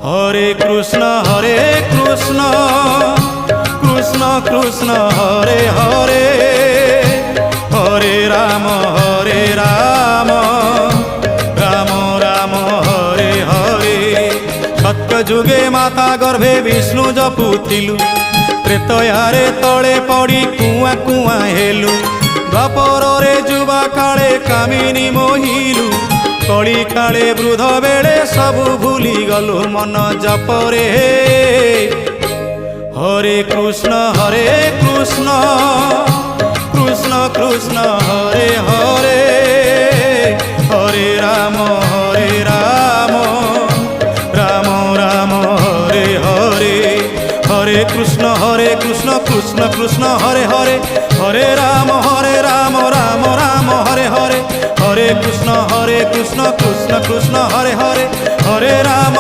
হরে কৃষ্ণ কৃষ্ণ কৃষ্ণ হরে হরে, হরে রাম রাম রাম হরে হরে। সত্য যুগে মাতা গর্ভে বিষ্ণু জপুଥିଲୁ, ତ୍ରେତୟାରେ ତଳେ ପଡ଼ି କୁଆଁ କୁଆଁ ହେଲୁ। ଦ୍ୱାପରରେ ଯୁବା କାଳେ କାମିନୀ ମୋହିଲୁ, କଳି କାଳେ ବୃଦ୍ଧ ବେଳେ ସବୁ ଭୁଲି ଗଲୁ ମନ ଜପରେ। হরে কৃষ্ণ কৃষ্ণ কৃষ্ণ হরে হরে, হরে রাম রাম রাম হরে হরে। হরে কৃষ্ণ কৃষ্ণ কৃষ্ণ হরে হরে, হরে রাম রাম রাম হরে হরে। হরে কৃষ্ণ কৃষ্ণ কৃষ্ণ হরে হরে, হরে রাম